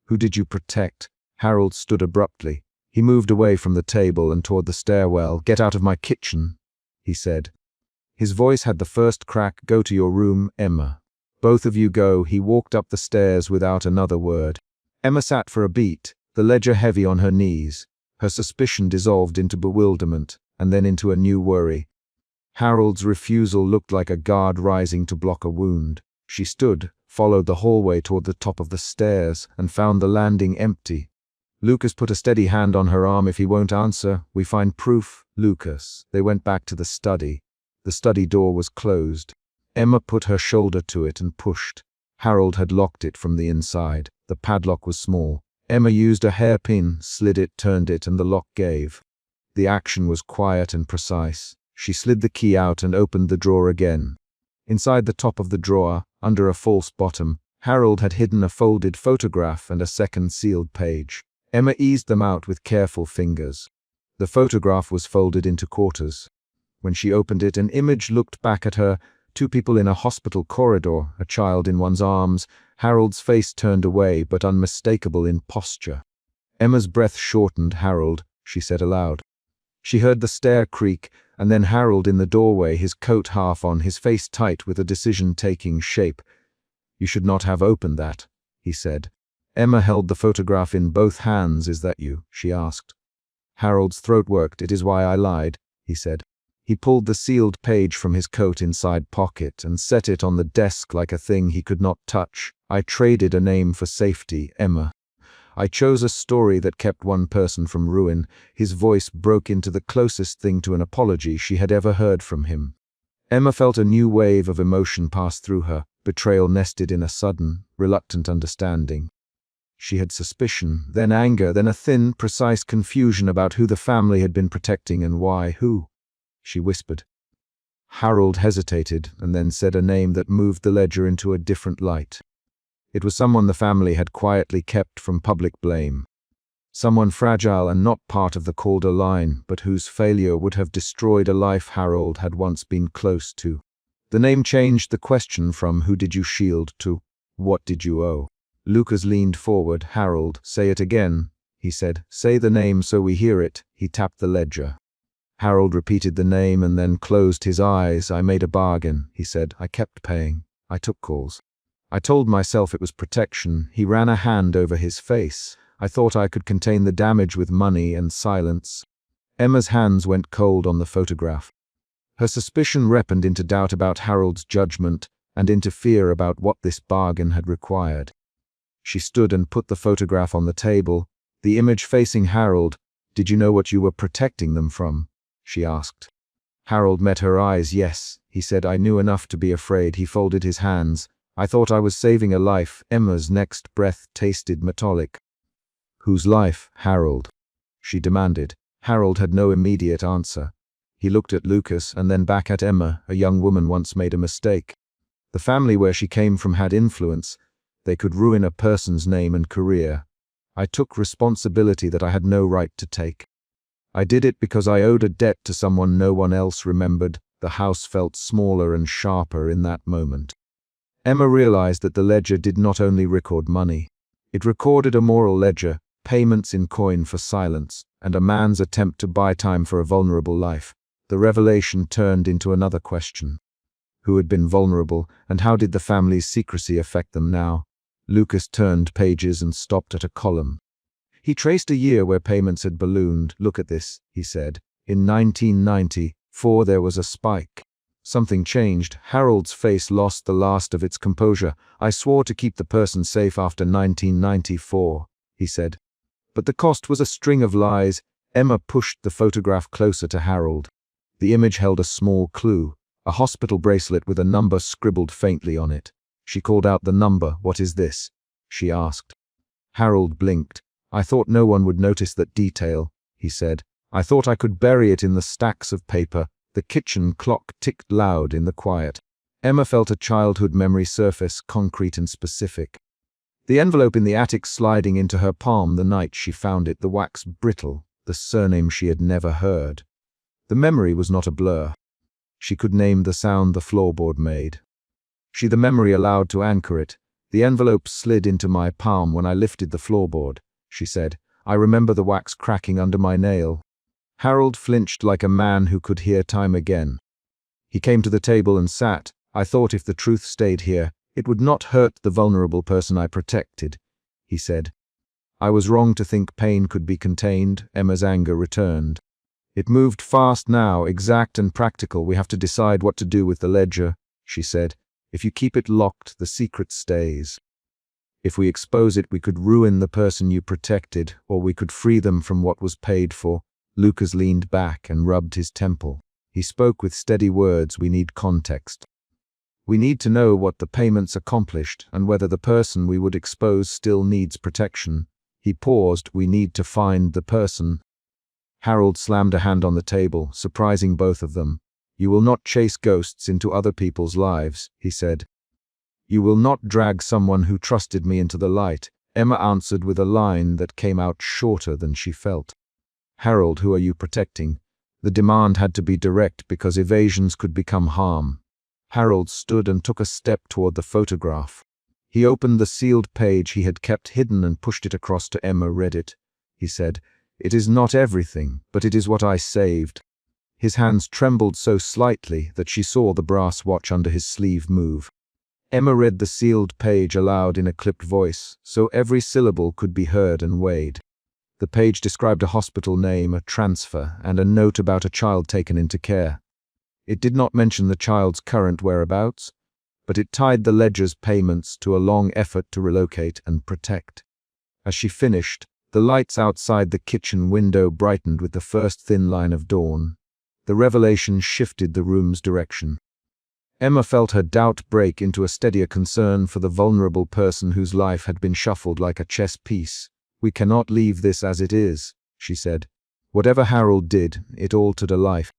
Who did you protect? Harold stood abruptly. He moved away from the table and toward the stairwell. Get out of my kitchen, he said. His voice had the first crack. Go to your room, Emma. Both of you go. He walked up the stairs without another word. Emma sat for a beat, the ledger heavy on her knees. Her suspicion dissolved into bewilderment, and then into a new worry. Harold's refusal looked like a guard rising to block a wound. She stood, followed the hallway toward the top of the stairs, and found the landing empty. Lucas put a steady hand on her arm. If he won't answer, we find proof. Lucas. They went back to the study. The study door was closed. Emma put her shoulder to it and pushed. Harold had locked it from the inside. The padlock was small. Emma used a hairpin, slid it, turned it, and the lock gave. The action was quiet and precise. She slid the key out and opened the drawer again. Inside the top of the drawer, under a false bottom, Harold had hidden a folded photograph and a second sealed page. Emma eased them out with careful fingers. The photograph was folded into quarters. When she opened it, an image looked back at her, two people in a hospital corridor, a child in one's arms. Harold's face turned away, but unmistakable in posture. Emma's breath shortened. Harold, she said aloud. She heard the stair creak, and then Harold in the doorway, his coat half on, his face tight with a decision-taking shape. You should not have opened that, he said. Emma held the photograph in both hands. Is that you? She asked. Harold's throat worked. It is why I lied, he said. He pulled the sealed page from his coat inside pocket and set it on the desk like a thing he could not touch. I traded a name for safety, Emma. I chose a story that kept one person from ruin. His voice broke into the closest thing to an apology she had ever heard from him. Emma felt a new wave of emotion pass through her, betrayal nested in a sudden, reluctant understanding. She had suspicion, then anger, then a thin, precise confusion about who the family had been protecting and why. Who? She whispered. Harold hesitated and then said a name that moved the ledger into a different light. It was someone the family had quietly kept from public blame. Someone fragile and not part of the Calder line, but whose failure would have destroyed a life Harold had once been close to. The name changed the question from who did you shield to what did you owe? Lucas leaned forward. Harold, say it again, he said. Say the name so we hear it. He tapped the ledger. Harold repeated the name and then closed his eyes. I made a bargain, he said. I kept paying. I took calls. I told myself it was protection. He ran a hand over his face. I thought I could contain the damage with money and silence. Emma's hands went cold on the photograph. Her suspicion ripened into doubt about Harold's judgment and into fear about what this bargain had required. She stood and put the photograph on the table, the image facing Harold. "Did you know what you were protecting them from?" she asked. Harold met her eyes. "Yes," he said. "I knew enough to be afraid." He folded his hands. "I thought I was saving a life." Emma's next breath tasted metallic. "Whose life, Harold?" she demanded. Harold had no immediate answer. He looked at Lucas and then back at Emma. "A young woman once made a mistake. The family where she came from had influence. They could ruin a person's name and career. I took responsibility that I had no right to take. I did it because I owed a debt to someone no one else remembered." The house felt smaller and sharper in that moment. Emma realized that the ledger did not only record money. It recorded a moral ledger, payments in coin for silence, and a man's attempt to buy time for a vulnerable life. The revelation turned into another question. Who had been vulnerable, and how did the family's secrecy affect them now? Lucas turned pages and stopped at a column. He traced a year where payments had ballooned. "Look at this," he said. "In 1994 there was a spike." Something changed. Harold's face lost the last of its composure. "I swore to keep the person safe after 1994, he said. "But the cost was a string of lies." Emma pushed the photograph closer to Harold. The image held a small clue, a hospital bracelet with a number scribbled faintly on it. She called out the number. "What is this?" she asked. Harold blinked. "I thought no one would notice that detail," he said. "I thought I could bury it in the stacks of paper." The kitchen clock ticked loud in the quiet. Emma felt a childhood memory surface, concrete and specific. The envelope in the attic sliding into her palm the night she found it, the wax brittle, the surname she had never heard. The memory was not a blur. She could name the sound the floorboard made. The memory allowed to anchor it. "The envelope slid into my palm when I lifted the floorboard," she said. "I remember the wax cracking under my nail." Harold flinched like a man who could hear time again. He came to the table and sat. "I thought if the truth stayed here, it would not hurt the vulnerable person I protected," he said. "I was wrong to think pain could be contained." Emma's anger returned. "It moved fast now, exact and practical. We have to decide what to do with the ledger," she said. "If you keep it locked, the secret stays. If we expose it, we could ruin the person you protected, or we could free them from what was paid for." Lucas leaned back and rubbed his temple. He spoke with steady words. "We need context. We need to know what the payments accomplished and whether the person we would expose still needs protection." He paused. "We need to find the person." Harold slammed a hand on the table, surprising both of them. "You will not chase ghosts into other people's lives," he said. "You will not drag someone who trusted me into the light." Emma answered with a line that came out shorter than she felt. "Harold, who are you protecting?" The demand had to be direct because evasions could become harm. Harold stood and took a step toward the photograph. He opened the sealed page he had kept hidden and pushed it across to Emma. "Read it," he said. "It is not everything, but it is what I saved." His hands trembled so slightly that she saw the brass watch under his sleeve move. Emma read the sealed page aloud in a clipped voice, so every syllable could be heard and weighed. The page described a hospital name, a transfer, and a note about a child taken into care. It did not mention the child's current whereabouts, but it tied the ledger's payments to a long effort to relocate and protect. As she finished, the lights outside the kitchen window brightened with the first thin line of dawn. The revelation shifted the room's direction. Emma felt her doubt break into a steadier concern for the vulnerable person whose life had been shuffled like a chess piece. "We cannot leave this as it is," she said. "Whatever Harold did, it altered a life.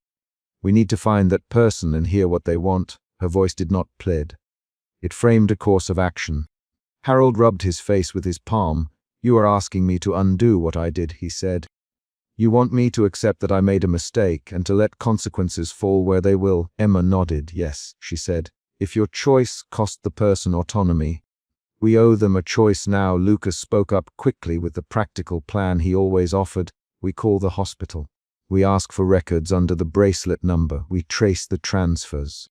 We need to find that person and hear what they want." Her voice did not plead. It framed a course of action. Harold rubbed his face with his palm. "You are asking me to undo what I did," he said. "You want me to accept that I made a mistake and to let consequences fall where they will." Emma nodded. "Yes," she said. "If your choice cost the person autonomy." "We owe them a choice now." Lucas spoke up quickly with the practical plan he always offered. "We call the hospital. We ask for records under the bracelet number. We trace the transfers.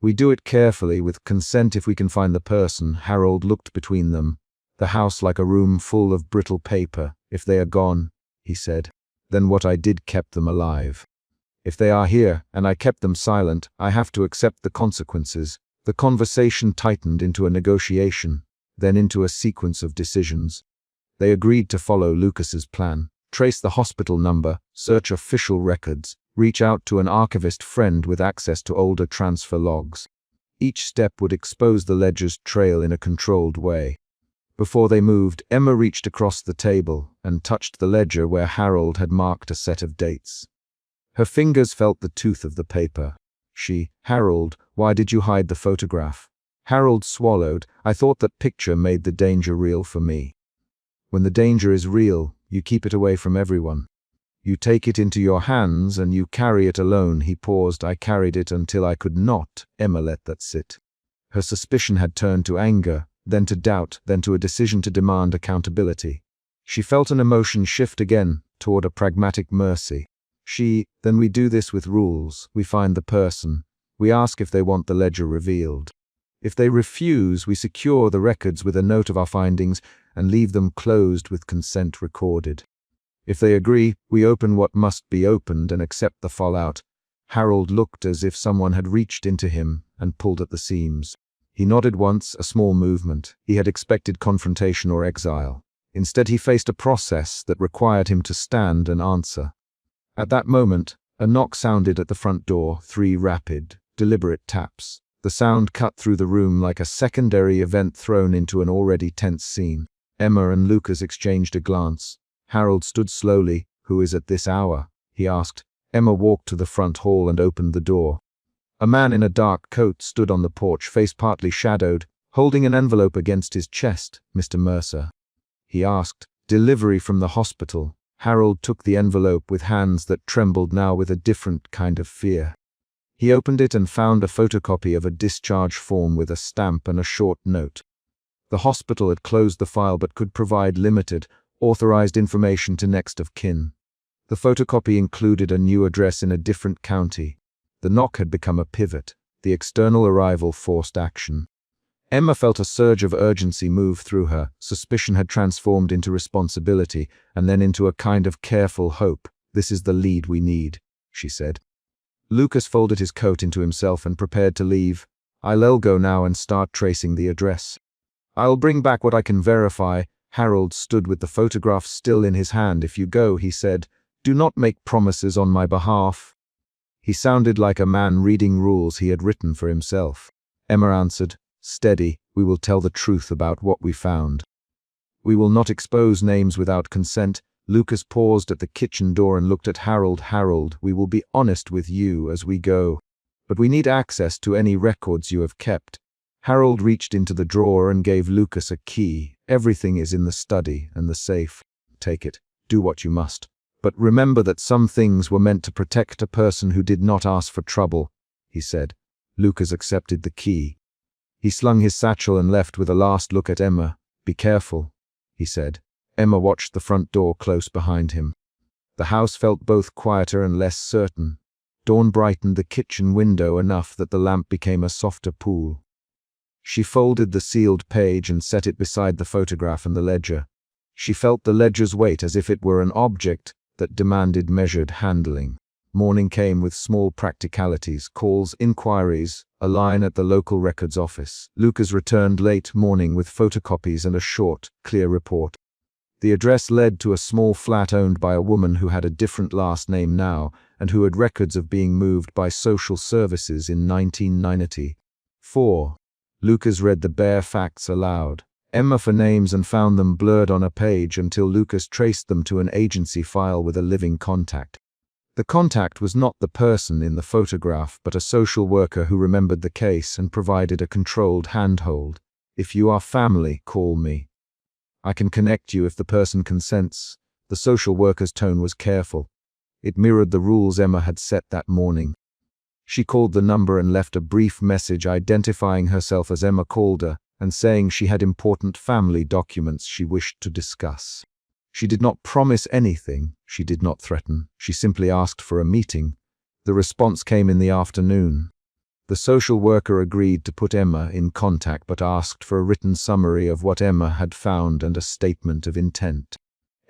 We do it carefully, with consent if we can find the person." Harold looked between them. "The house like a room full of brittle paper. If they are gone," he said, "then what I did kept them alive." If they are here, and I kept them silent, I have to accept the consequences. The conversation tightened into a negotiation, then into a sequence of decisions. They agreed to follow Lucas's plan, trace the hospital number, search official records, reach out to an archivist friend with access to older transfer logs. Each step would expose the ledger's trail in a controlled way. Before they moved, Emma reached across the table and touched the ledger where Harold had marked a set of dates. Her fingers felt the tooth of the paper. Harold, why did you hide the photograph? Harold swallowed. I thought that picture made the danger real for me. When the danger is real, you keep it away from everyone. You take it into your hands and you carry it alone. He paused. I carried it until I could not. Emma let that sit. Her suspicion had turned to anger, then to doubt, then to a decision to demand accountability. She felt an emotion shift again toward a pragmatic mercy. Then we do this with rules. We find the person. We ask if they want the ledger revealed. If they refuse, we secure the records with a note of our findings and leave them closed with consent recorded. If they agree, we open what must be opened and accept the fallout. Harold looked as if someone had reached into him and pulled at the seams. He nodded once, a small movement. He had expected confrontation or exile. Instead, he faced a process that required him to stand and answer. At that moment, a knock sounded at the front door, 3 rapid, deliberate taps. The sound cut through the room like a secondary event thrown into an already tense scene. Emma and Lucas exchanged a glance. Harold stood slowly. Who is at this hour? He asked. Emma walked to the front hall and opened the door. A man in a dark coat stood on the porch, face partly shadowed, holding an envelope against his chest. Mr. Mercer? He asked. Delivery from the hospital. Harold took the envelope with hands that trembled now with a different kind of fear. He opened it and found a photocopy of a discharge form with a stamp and a short note. The hospital had closed the file but could provide limited, authorized information to next of kin. The photocopy included a new address in a different county. The knock had become a pivot. The external arrival forced action. Emma felt a surge of urgency move through her. Suspicion had transformed into responsibility, and then into a kind of careful hope. This is the lead we need, she said. Lucas folded his coat into himself and prepared to leave. I'll go now and start tracing the address. I'll bring back what I can verify. Harold stood with the photograph still in his hand. If you go, he said, do not make promises on my behalf. He sounded like a man reading rules he had written for himself. Emma answered, steady, we will tell the truth about what we found. We will not expose names without consent. Lucas paused at the kitchen door and looked at Harold. Harold, we will be honest with you as we go, but we need access to any records you have kept. Harold reached into the drawer and gave Lucas a key. Everything is in the study and the safe. Take it. Do what you must. But remember that some things were meant to protect a person who did not ask for trouble, he said. Lucas accepted the key. He slung his satchel and left with a last look at Emma. Be careful, he said. Emma watched the front door close behind him. The house felt both quieter and less certain. Dawn brightened the kitchen window enough that the lamp became a softer pool. She folded the sealed page and set it beside the photograph and the ledger. She felt the ledger's weight as if it were an object that demanded measured handling. Morning came with small practicalities, calls, inquiries, a line at the local records office. Lucas returned late morning with photocopies and a short, clear report. The address led to a small flat owned by a woman who had a different last name now and who had records of being moved by social services in 1994. Lucas read the bare facts aloud. Emma for names and found them blurred on a page until Lucas traced them to an agency file with a living contact. The contact was not the person in the photograph, but a social worker who remembered the case and provided a controlled handhold. If you are family, call me. I can connect you if the person consents. The social worker's tone was careful. It mirrored the rules Emma had set that morning. She called the number and left a brief message identifying herself as Emma Calder and saying she had important family documents she wished to discuss. She did not promise anything. She did not threaten. She simply asked for a meeting. The response came in the afternoon. The social worker agreed to put Emma in contact but asked for a written summary of what Emma had found and a statement of intent.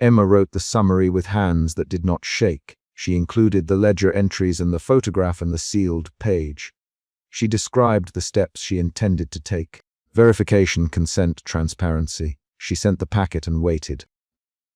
Emma wrote the summary with hands that did not shake. She included the ledger entries and the photograph and the sealed page. She described the steps she intended to take. Verification, consent, transparency. She sent the packet and waited.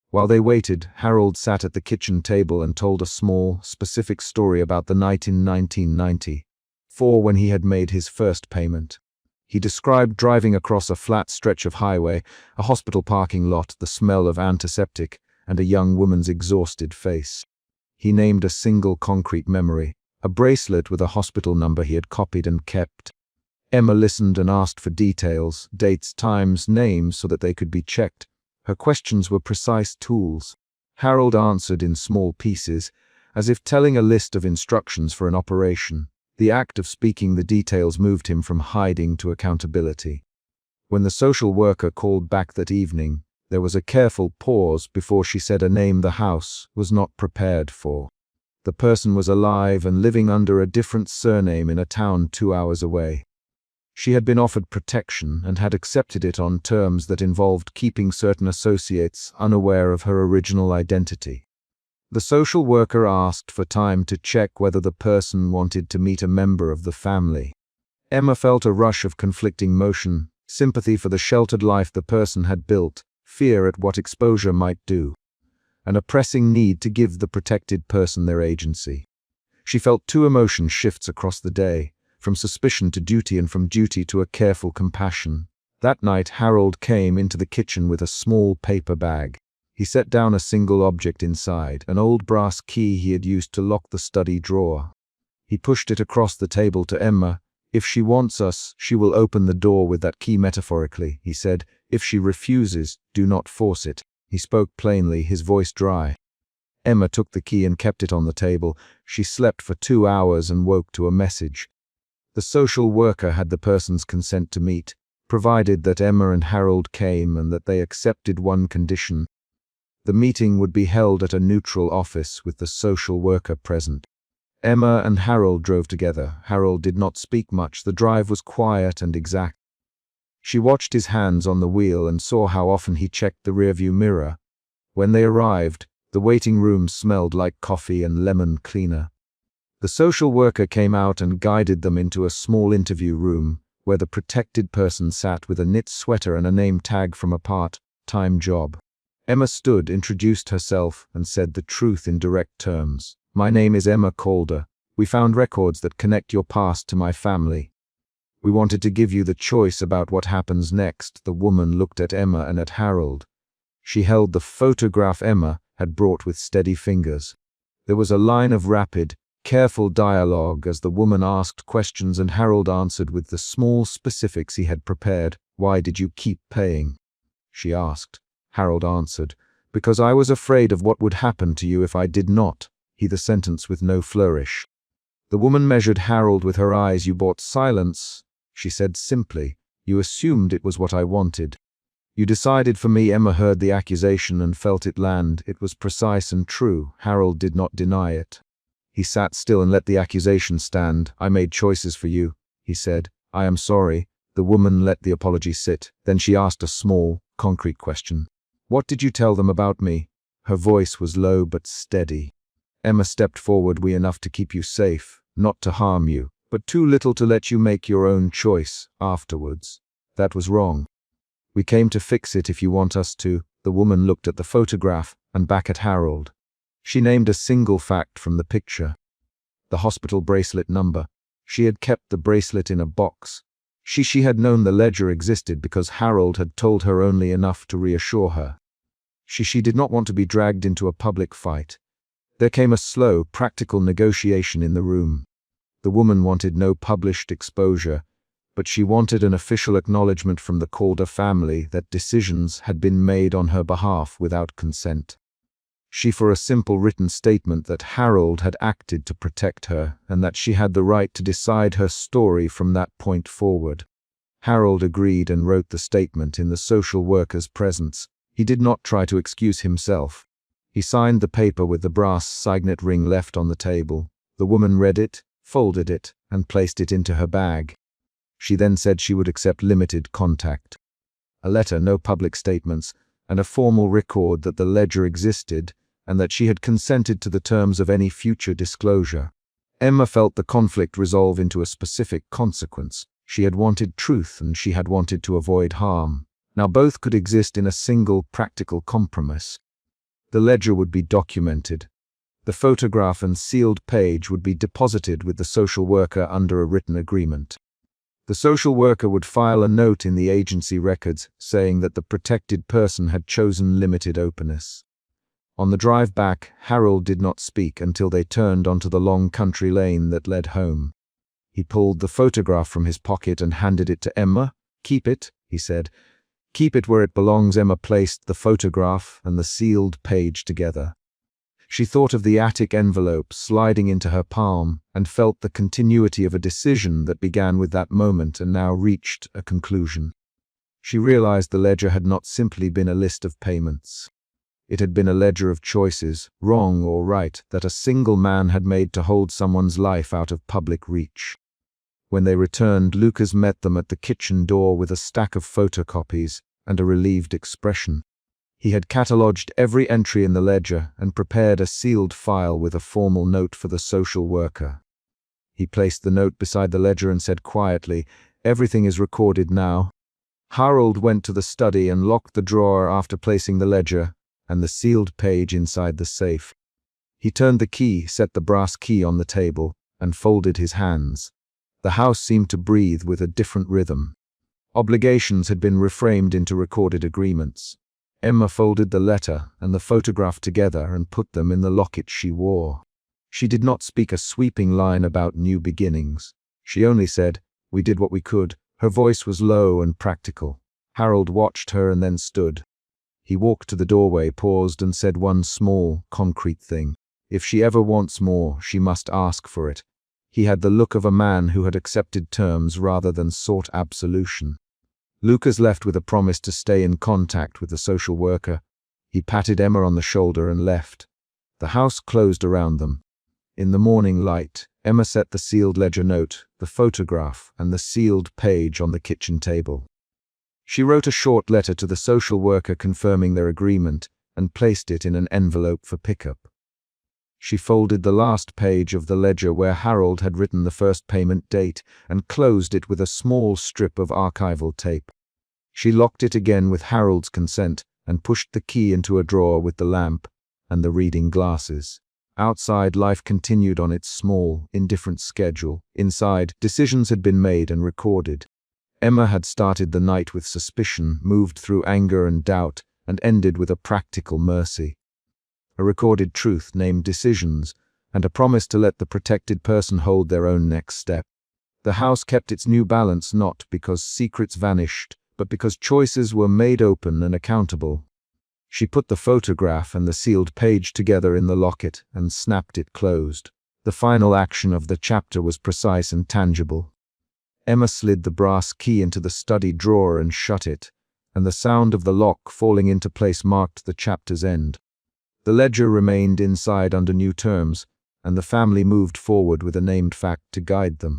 While they waited, Harold sat at the kitchen table and told a small, specific story about the night in 1994 when he had made his first payment. He described driving across a flat stretch of highway, a hospital parking lot, the smell of antiseptic, and a young woman's exhausted face. He named a single concrete memory, a bracelet with a hospital number he had copied and kept. Emma listened and asked for details, dates, times, names, so that they could be checked. Her questions were precise tools. Harold answered in small pieces, as if telling a list of instructions for an operation. The act of speaking the details moved him from hiding to accountability. When the social worker called back that evening, there was a careful pause before she said a name the house was not prepared for. The person was alive and living under a different surname in a town 2 hours away. She had been offered protection and had accepted it on terms that involved keeping certain associates unaware of her original identity. The social worker asked for time to check whether the person wanted to meet a member of the family. Emma felt a rush of conflicting emotion, sympathy for the sheltered life the person had built, fear at what exposure might do, and a pressing need to give the protected person their agency. She felt two emotion shifts across the day, from suspicion to duty and from duty to a careful compassion. That night Harold came into the kitchen with a small paper bag. He set down a single object inside, an old brass key he had used to lock the study drawer. He pushed it across the table to Emma. "If she wants us, she will open the door with that key metaphorically," he said. "If she refuses, do not force it." He spoke plainly, his voice dry. Emma took the key and kept it on the table. She slept for 2 hours and woke to a message. The social worker had the person's consent to meet, provided that Emma and Harold came and that they accepted one condition. The meeting would be held at a neutral office with the social worker present. Emma and Harold drove together. Harold did not speak much. The drive was quiet and exact. She watched his hands on the wheel and saw how often he checked the rearview mirror. When they arrived, the waiting room smelled like coffee and lemon cleaner. The social worker came out and guided them into a small interview room, where the protected person sat with a knit sweater and a name tag from a part-time job. Emma stood, introduced herself, and said the truth in direct terms. "My name is Emma Calder. We found records that connect your past to my family. We wanted to give you the choice about what happens next." The woman looked at Emma and at Harold. She held the photograph Emma had brought with steady fingers. There was a line of rapid, careful dialogue as the woman asked questions and Harold answered with the small specifics he had prepared. "Why did you keep paying?" she asked. Harold answered, "Because I was afraid of what would happen to you if I did not." He the sentence with no flourish. The woman measured Harold with her eyes. "You bought silence," she said simply. "You assumed it was what I wanted. You decided for me." Emma heard the accusation and felt it land. It was precise and true. Harold did not deny it. He sat still and let the accusation stand. "I made choices for you," he said. "I am sorry." The woman let the apology sit. Then she asked a small, concrete question. "What did you tell them about me?" Her voice was low but steady. Emma stepped forward. "We enough to keep you safe, not to harm you, but too little to let you make your own choice afterwards. That was wrong. We came to fix it if you want us to." The woman looked at the photograph and back at Harold. She named a single fact from the picture. The hospital bracelet number. She had kept the bracelet in a box. She had known the ledger existed because Harold had told her only enough to reassure her. She did not want to be dragged into a public fight. There came a slow, practical negotiation in the room. The woman wanted no published exposure, but she wanted an official acknowledgement from the Calder family that decisions had been made on her behalf without consent. She for a simple written statement that Harold had acted to protect her and that she had the right to decide her story from that point forward. Harold agreed and wrote the statement in the social worker's presence. He did not try to excuse himself. He signed the paper with the brass signet ring left on the table. The woman read it, folded it, and placed it into her bag. She then said she would accept limited contact. A letter, no public statements, and a formal record that the ledger existed, and that she had consented to the terms of any future disclosure. Emma felt the conflict resolve into a specific consequence. She had wanted truth and she had wanted to avoid harm. Now both could exist in a single practical compromise. The ledger would be documented. The photograph and sealed page would be deposited with the social worker under a written agreement. The social worker would file a note in the agency records saying that the protected person had chosen limited openness. On the drive back, Harold did not speak until they turned onto the long country lane that led home. He pulled the photograph from his pocket and handed it to Emma. "Keep it," he said. "Keep it where it belongs." Emma placed the photograph and the sealed page together. She thought of the attic envelope sliding into her palm and felt the continuity of a decision that began with that moment and now reached a conclusion. She realized the ledger had not simply been a list of payments. It had been a ledger of choices, wrong or right, that a single man had made to hold someone's life out of public reach. When they returned, Lucas met them at the kitchen door with a stack of photocopies and a relieved expression. He had catalogued every entry in the ledger and prepared a sealed file with a formal note for the social worker. He placed the note beside the ledger and said quietly, "Everything is recorded now." Harold went to the study and locked the drawer after placing the ledger and the sealed page inside the safe. He turned the key, set the brass key on the table, and folded his hands. The house seemed to breathe with a different rhythm. Obligations had been reframed into recorded agreements. Emma folded the letter and the photograph together and put them in the locket she wore. She did not speak a sweeping line about new beginnings. She only said, "We did what we could." Her voice was low and practical. Harold watched her and then stood. He walked to the doorway, paused, and said one small, concrete thing. If she ever wants more, she must ask for it. He had the look of a man who had accepted terms rather than sought absolution. Lucas left with a promise to stay in contact with the social worker. He patted Emma on the shoulder and left. The house closed around them. In the morning light, Emma set the sealed ledger note, the photograph, and the sealed page on the kitchen table. She wrote a short letter to the social worker confirming their agreement and placed it in an envelope for pickup. She folded the last page of the ledger where Harold had written the first payment date and closed it with a small strip of archival tape. She locked it again with Harold's consent and pushed the key into a drawer with the lamp and the reading glasses. Outside, life continued on its small, indifferent schedule. Inside, decisions had been made and recorded. Emma had started the night with suspicion, moved through anger and doubt, and ended with a practical mercy. A recorded truth named decisions, and a promise to let the protected person hold their own next step. The house kept its new balance not because secrets vanished, but because choices were made open and accountable. She put the photograph and the sealed page together in the locket and snapped it closed. The final action of the chapter was precise and tangible. Emma slid the brass key into the study drawer and shut it, and the sound of the lock falling into place marked the chapter's end. The ledger remained inside under new terms, and the family moved forward with a named fact to guide them.